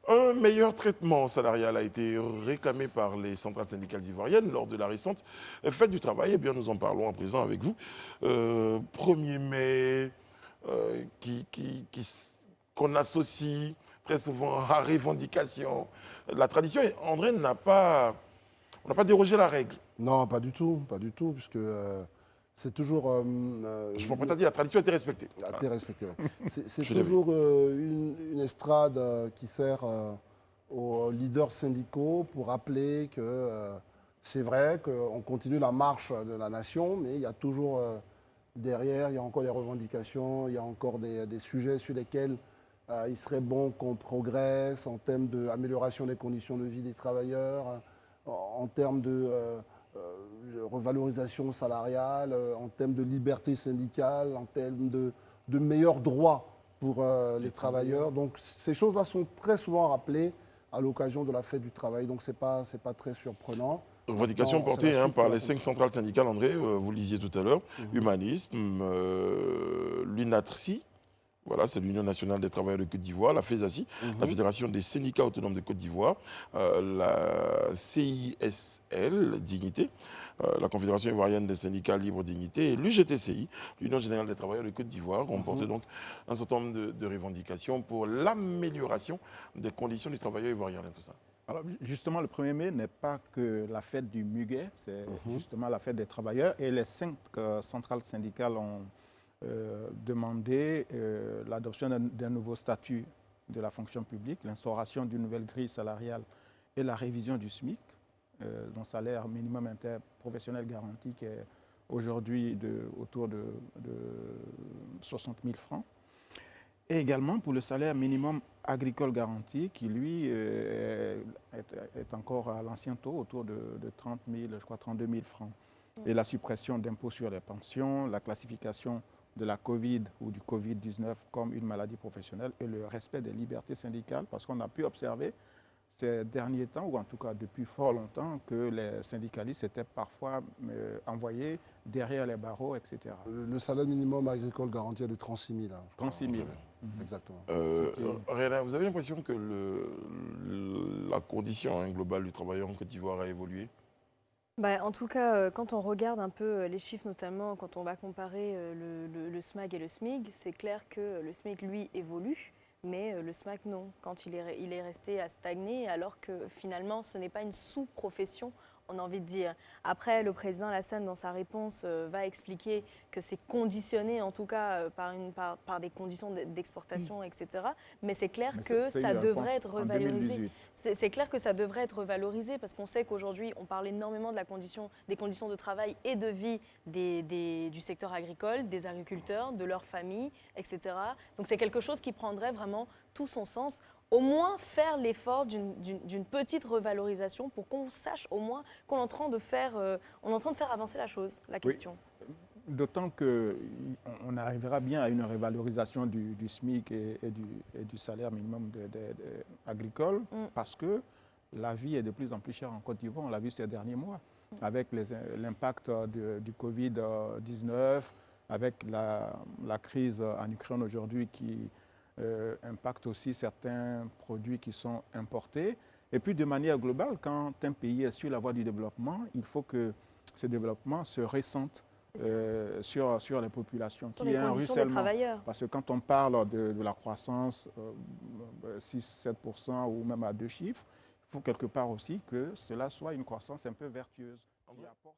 Un meilleur traitement salarial a été réclamé par les centrales syndicales ivoiriennes lors de la récente fête du travail. Eh bien, nous en parlons à présent avec vous. 1er mai, qu'on associe très souvent à revendication. La tradition, André, on n'a pas dérogé à la règle. Non, pas du tout, puisque c'est toujours Je ne peux pas dire la tradition était respectée. a Voilà, été respecté. Ouais. C'est je l'ai vu. toujours une estrade qui sert aux leaders syndicaux pour rappeler que c'est vrai qu'on continue la marche de la nation, mais il y a toujours derrière, il y a encore des revendications, il y a encore des sujets sur lesquels il serait bon qu'on progresse en termes d'amélioration des conditions de vie des travailleurs, en termes revalorisation salariale, en termes de liberté syndicale, en termes de meilleurs droits pour les travailleurs. Donc ces choses-là sont très souvent rappelées à l'occasion de la fête du travail. Donc c'est pas très surprenant. Revendication Maintenant, c'est la portée suite par pour la les 5 fonction centrales publique. syndicales, André, vous le disiez tout à l'heure, Mhm. Humanisme, l'UNATRCI, voilà, c'est l'Union nationale des travailleurs de Côte d'Ivoire, la FESACI, la Mhm. Fédération des syndicats autonomes de Côte d'Ivoire, la CISL, Dignité, la Confédération ivoirienne des syndicats libres Dignité, et l'UGTCI, l'Union générale des travailleurs de Côte d'Ivoire, ont porté Mhm. donc un certain nombre de revendications pour l'amélioration des conditions du travailleur ivoirien et tout ça. Alors, justement, le 1er mai n'est pas que la fête du muguet, c'est Mhm. justement la fête des travailleurs. Et les 5 centrales syndicales ont demandé l'adoption d'un nouveau statut de la fonction publique, l'instauration d'une nouvelle grille salariale et la révision du SMIC, dont salaire minimum interprofessionnel garanti qui est aujourd'hui autour de 60 000 francs. Et également pour le salaire minimum agricole garanti, qui lui est encore à l'ancien taux, autour de 30 000, je crois 32 000 francs. Et la suppression d'impôts sur les pensions, la classification de la Covid ou du Covid-19 comme une maladie professionnelle et le respect des libertés syndicales, parce qu'on a pu observer ces derniers temps, ou en tout cas depuis fort longtemps, que les syndicalistes étaient parfois envoyés derrière les barreaux, etc. Le salaire minimum agricole garanti est de 36 000, hein, je crois. 36 000. Exactement. Réna, vous avez l'impression que la condition globale du travailleur en Côte d'Ivoire a évolué? Bah, en tout cas, quand on regarde un peu les chiffres, notamment quand on va comparer le SMAG et le SMIG, c'est clair que le SMIC, lui, évolue, mais le SMAC, non. Quand il est resté à stagner, alors que finalement, ce n'est pas une sous-profession, on a envie de dire. Après, le président Alassane, dans sa réponse, va expliquer que c'est conditionné, en tout cas, par des conditions d'exportation, etc. Mais c'est clair Mais que c'était ça une réponse devrait être en revalorisé. 2018. C'est clair que ça devrait être revalorisé parce qu'on sait qu'aujourd'hui, on parle énormément des conditions de travail et de vie du secteur agricole, des agriculteurs, de leurs familles, etc. Donc c'est quelque chose qui prendrait vraiment tout son sens. Au moins faire l'effort d'une petite revalorisation pour qu'on sache au moins qu'on est en train de faire, on est en train de faire avancer la chose, la Oui. question. D'autant qu'on arrivera bien à une revalorisation du SMIC et du salaire minimum agricole, parce que la vie est de plus en plus chère en Côte d'Ivoire, on l'a vu ces derniers mois, avec l'impact du Covid-19, avec la crise en Ukraine aujourd'hui qui impacte aussi certains produits qui sont importés. Et puis de manière globale, quand un pays est sur la voie du développement, il faut que ce développement se ressente sur les populations, Sur qu'il y les ait un conditions des ruissellement. travailleurs. Parce que quand on parle de la croissance, 6-7% ou même à 2 chiffres, il faut quelque part aussi que cela soit une croissance un peu vertueuse. Qui apporte